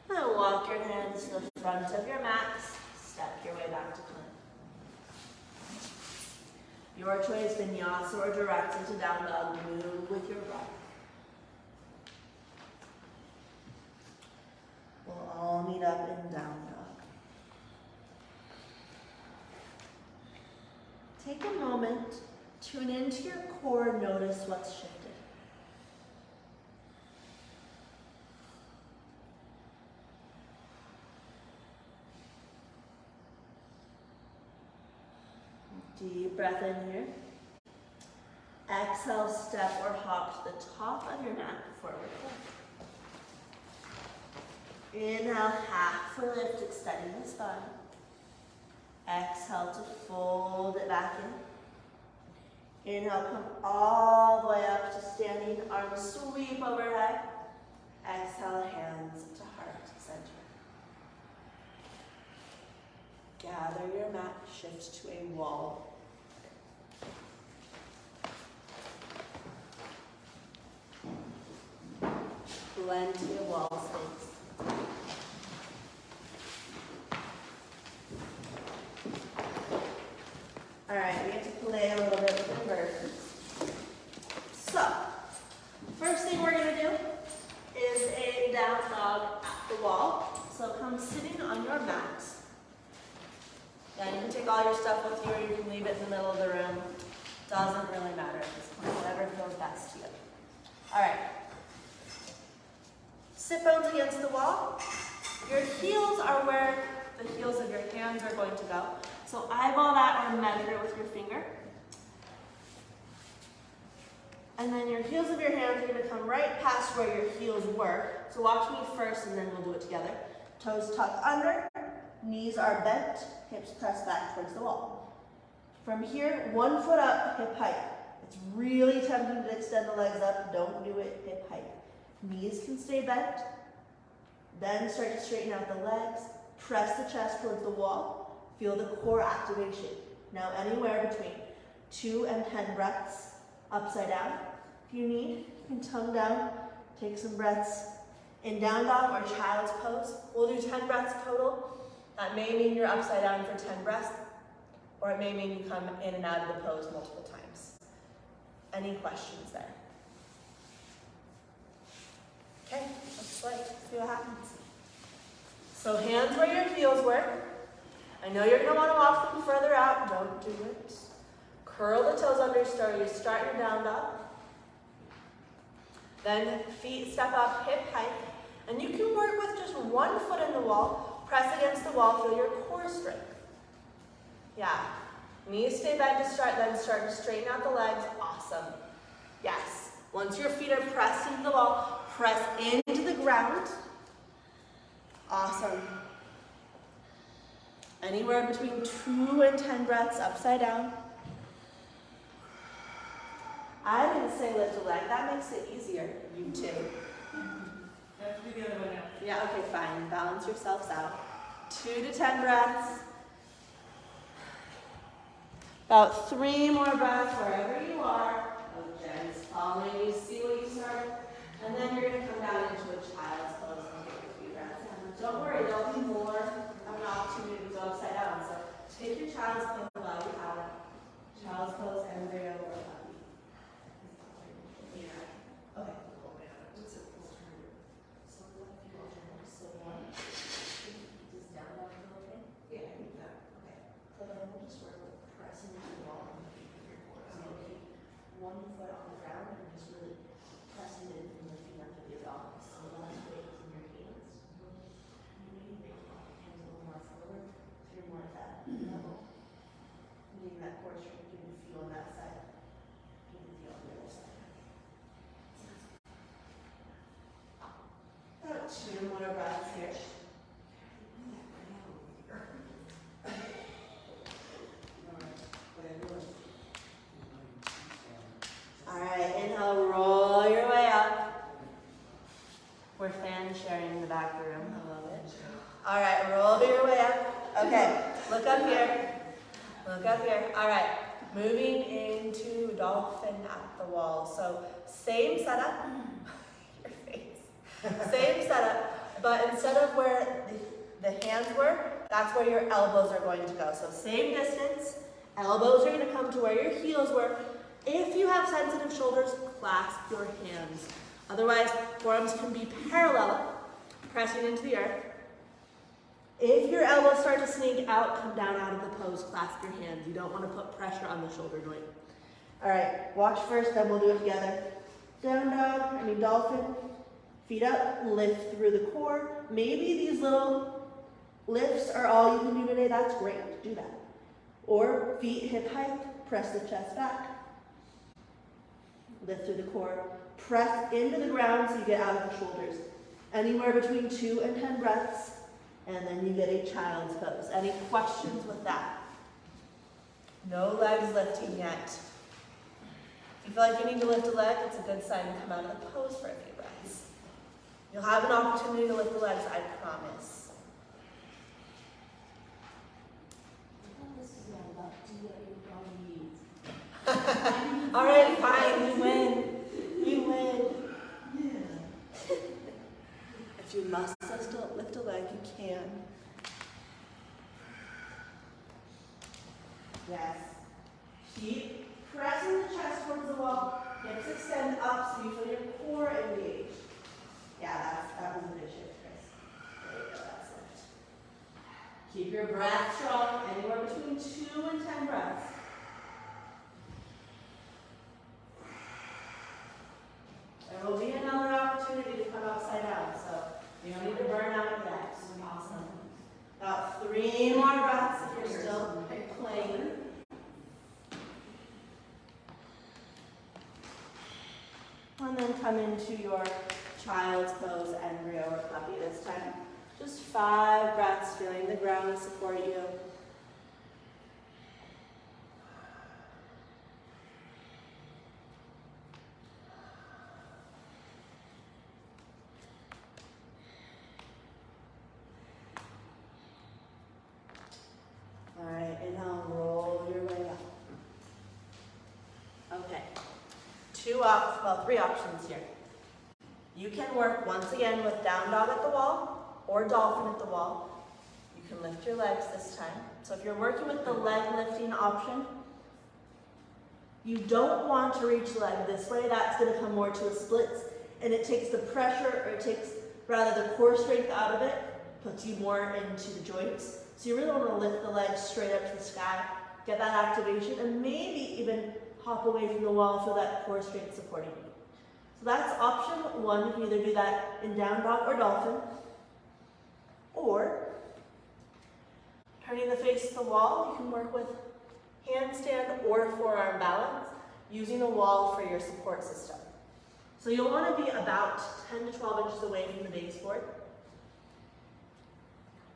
And walk your hands to the front of your mat. Step your way back to plank. Your choice, vinyasa or direct into down dog. Move with your breath. We'll all meet up in down dog. Take a moment, tune into your core, notice what's shifted. Deep breath in here. Exhale, step or hop to the top of your mat, forward fold. Inhale, halfway lift, extending the spine. Exhale to fold it back in. Inhale, come all the way up to standing, arms sweep overhead. Exhale, hands to heart center. Gather your mat, shift to a wall. Plenty of wall space. All right, we get to play a little bit with inversions. So, first thing we're going to do is a down dog at the wall. So come sitting on your mat. Yeah, you can take all your stuff with you or you can leave it in the middle of the room. Doesn't really matter at this point, whatever feels best to you. All right. Sit bones against the wall. Your heels are where the heels of your hands are going to go. So eyeball that or measure it with your finger. And then your heels of your hands are going to come right past where your heels were. So watch me first and then we'll do it together. Toes tuck under, knees are bent, hips press back towards the wall. From here, 1 foot up, hip height. It's really tempting to extend the legs up. Don't do it, hip height. Knees can stay bent. Then start to straighten out the legs. Press the chest towards the wall. Feel the core activation. Now anywhere between 2 and 10 breaths upside down. If you need, you can tongue down. Take some breaths in down dog or child's pose. We'll do 10 breaths total. That may mean you're upside down for 10 breaths, or it may mean you come in and out of the pose multiple times. Any questions there? Okay, let's see what happens. So hands where your heels were. I know you're going to want to walk them further out. Don't do it. Curl the toes under, start your down dog. Then feet step up, hip height. And you can work with just 1 foot in the wall. Press against the wall, feel your core strength. Yeah. Knees stay bent to start, then start to straighten out the legs. Awesome. Yes. Once your feet are pressed into the wall, press into the ground. Awesome. Anywhere between 2 and 10 breaths upside down. I didn't say lift a leg. That makes it easier. You too. You have to do the other one now. Yeah, okay, fine. Balance yourselves out. 2 to 10 breaths. About 3 more breaths wherever you are. Oh, Jen's following you. See what you start. And then you're going to come down into a child's pose and take a few breaths. Don't worry, there'll be more of an opportunity to go upside down. So take your child's pose while you have it. Child's pose, embryo, or puppy. Yeah. Okay. So 1. Just down dog, okay? Yeah, I think that. Okay. So then we'll just work with pressing into the wall and keep your core. So you'll keep All right, inhale, roll your way up. We're fan sharing in the back room. I love it. All right, roll your way up. Okay, look up here. Look up here. All right, moving into dolphin at the wall. So same setup. Your face. Same setup, but instead of where the hands were, that's where your elbows are going to go. So same distance. Elbows are going to come to where your heels were. If you have sensitive shoulders, clasp your hands. Otherwise, forearms can be parallel, pressing into the earth. If your elbows start to sneak out, come down out of the pose, clasp your hands. You don't want to put pressure on the shoulder joint. All right, watch first, then we'll do it together. Down dog, dolphin. Feet up, lift through the core. Maybe these little lifts are all you can do today. That's great, do that. Or feet hip height, press the chest back. Lift through the core. Press into the ground so you get out of the shoulders. Anywhere between 2 and 10 breaths, and then you get a child's pose. Any questions with that? No legs lifting yet. If you feel like you need to lift a leg, it's a good sign to come out of the pose for a few breaths. You'll have an opportunity to lift the legs, I promise. All right, fine, you win. You win. Yeah. If you must lift a leg, you can. Yes. Keep pressing the chest towards the wall. Hips extend up so you feel your core engaged. Yeah, that was a good shift, Chris. There you go, that's it. Keep your breath strong, anywhere between 2 and 10 breaths. There will be another opportunity to come upside down, so you don't need to burn out yet. Awesome. About 3 more breaths if you're still playing. And then come into your child's pose, embryo or puppy this time. Just 5 breaths, feeling the ground support you. All right, inhale, roll your way up. Okay, 3 options here. You can work once again with down dog at the wall or dolphin at the wall. You can lift your legs this time. So if you're working with the leg lifting option, you don't want to reach the leg this way. That's going to come more to a splits, and it takes the pressure, or it takes rather the core strength out of it, puts you more into the joints. So you really want to lift the legs straight up to the sky, get that activation, and maybe even hop away from the wall, feel that core strength supporting you. So that's option 1. You can either do that in down dog or dolphin, or turning the face to the wall. You can work with handstand or forearm balance, using the wall for your support system. So you'll want to be about 10 to 12 inches away from the baseboard.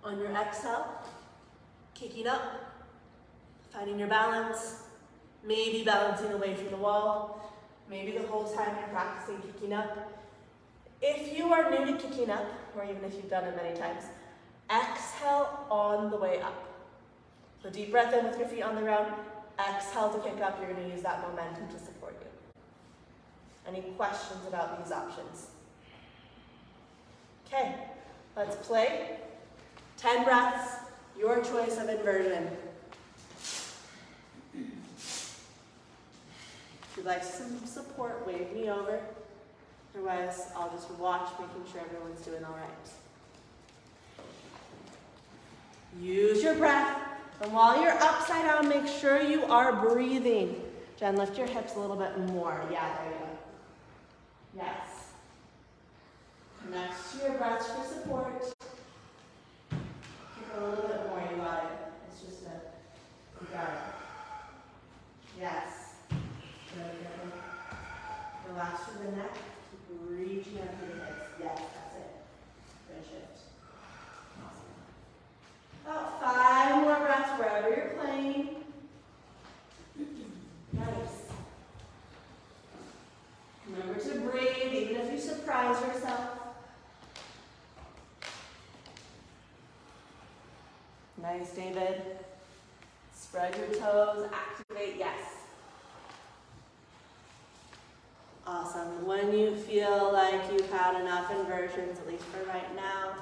On your exhale, kicking up, finding your balance, maybe balancing away from the wall, maybe the whole time you're practicing kicking up. If you are new to kicking up, or even if you've done it many times, exhale on the way up. So deep breath in with your feet on the ground, exhale to kick up. You're going to use that momentum to support you. Any questions about these options? Okay, let's play. 10 breaths, your choice of inversion. If you'd like some support, wave me over. Otherwise, I'll just watch, making sure everyone's doing all right. Use your breath. And while you're upside down, make sure you are breathing. Jen, lift your hips a little bit more. Yeah, there you go. Yes. Connect to your breath for support. Kick a little bit more, you got it. It's just you got it. Yes. Good, good. Relax through the neck. Keep reaching up through the hips. Yes, that's it. Good shift. Awesome. About 5 more breaths wherever you're playing. Nice. Nice, David. Spread your toes, activate, yes. Awesome. When you feel like you've had enough inversions, at least for right now,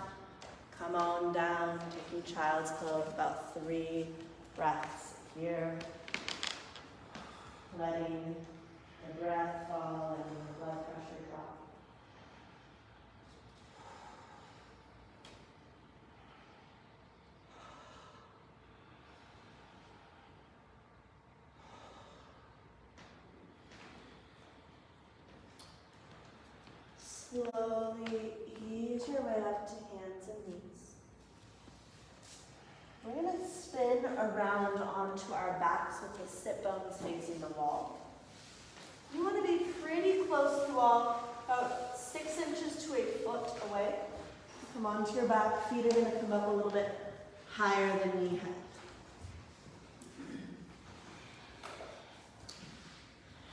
come on down, taking child's pose, about 3 breaths here. Letting the breath fall and the blood pressure drop. Slowly ease your way up to hands and knees. We're going to spin around onto our backs with the sit bones facing the wall. You want to be pretty close to the wall, about 6 inches to a foot away. Come onto your back, feet are going to come up a little bit higher than knee height.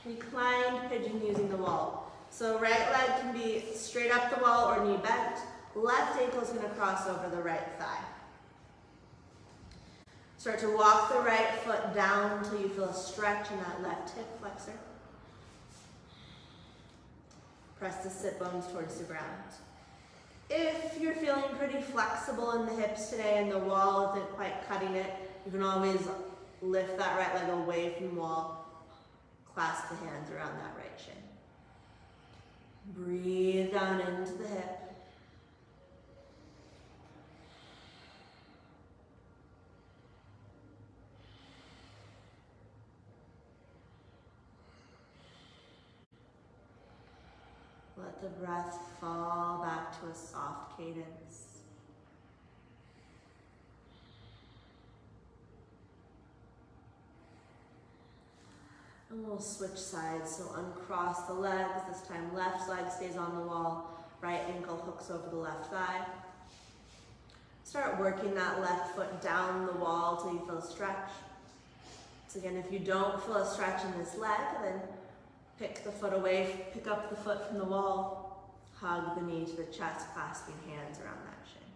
Reclined pigeon using the wall. So right leg can be straight up the wall or knee bent. Left ankle is going to cross over the right thigh. Start to walk the right foot down until you feel a stretch in that left hip flexor. Press the sit bones towards the ground. If you're feeling pretty flexible in the hips today and the wall isn't quite cutting it, you can always lift that right leg away from the wall. Clasp the hands around that right shin. Breathe down into the hip. Let the breath fall back to a soft cadence. And we'll switch sides, so uncross the legs. This time left leg stays on the wall, right ankle hooks over the left thigh. Start working that left foot down the wall till you feel a stretch. So again, if you don't feel a stretch in this leg, then pick the foot away, pick up the foot from the wall, hug the knee to the chest, clasping hands around that shin.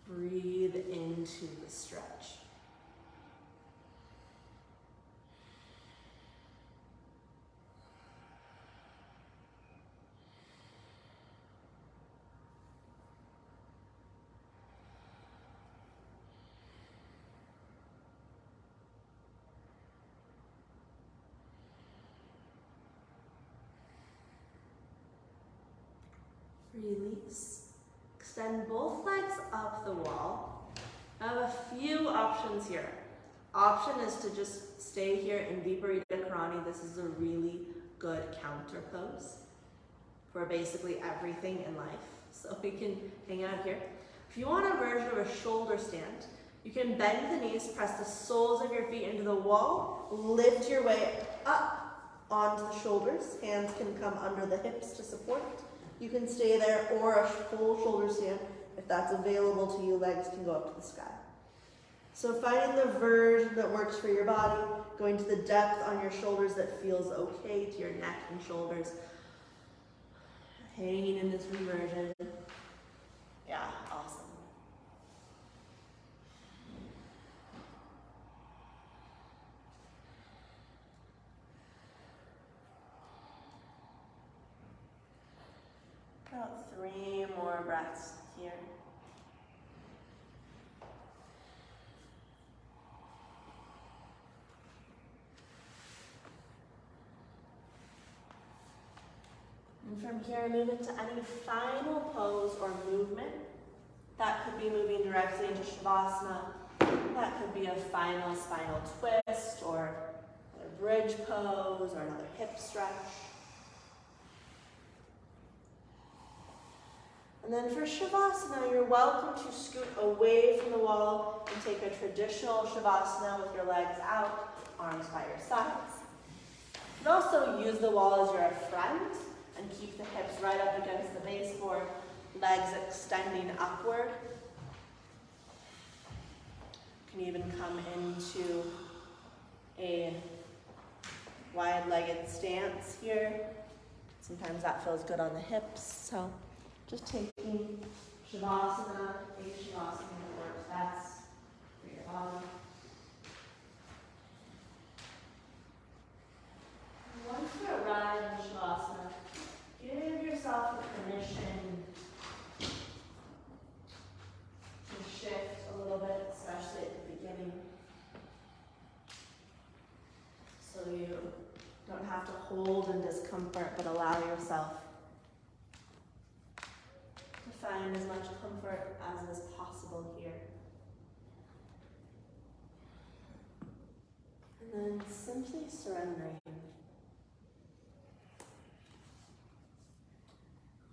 Breathe into the stretch. Release. Extend both legs up the wall. I have a few options here. Option is to just stay here in Viparita Karani. This is a really good counter pose for basically everything in life. So we can hang out here. If you want a version of a shoulder stand, you can bend the knees, press the soles of your feet into the wall, lift your way up onto the shoulders. Hands can come under the hips to support. You can stay there, or a full shoulder stand. If that's available to you, legs can go up to the sky. So finding the version that works for your body, going to the depth on your shoulders that feels okay to your neck and shoulders. Hanging in this reversion. Yeah, awesome. About 3 more breaths here. And from here, move into any final pose or movement. That could be moving directly into Shavasana. That could be a final spinal twist, or a bridge pose, or another hip stretch. And then for Shavasana, you're welcome to scoot away from the wall and take a traditional Shavasana with your legs out, arms by your sides. You can also use the wall as your friend and keep the hips right up against the baseboard, legs extending upward. You can even come into a wide-legged stance here. Sometimes that feels good on the hips, so just taking Shavasana, a Shavasana that works best. bottom. Once you arrive in Shavasana, give yourself the permission to shift a little bit, especially at the beginning, so you don't have to hold in discomfort, but allow yourself to find as much comfort as is possible here. And then simply surrendering.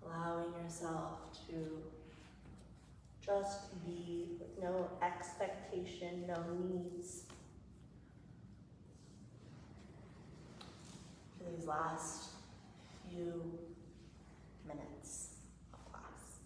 Allowing yourself to just be with no expectation, no needs. For these last few minutes of class.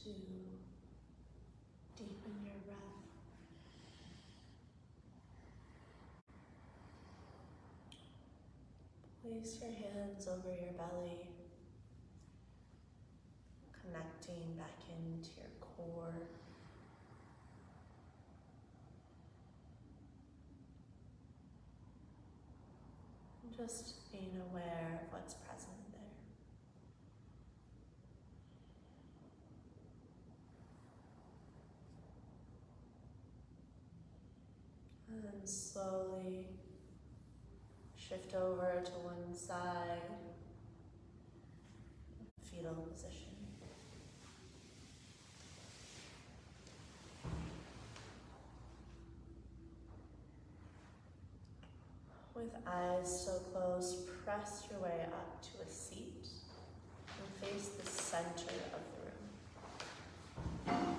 To deepen your breath. Place your hands over your belly, connecting back into your core. And just being aware of what's present there. And then slowly shift over to one side, fetal position. With eyes still closed, press your way up to a seat and face the center of the room.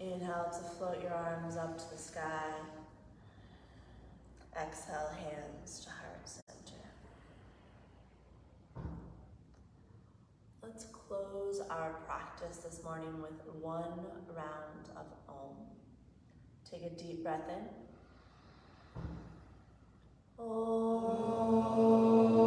Inhale to float your arms up to the sky. Exhale, hands to heart center. Let's close our practice this morning with one round of Om. Take a deep breath in. Om.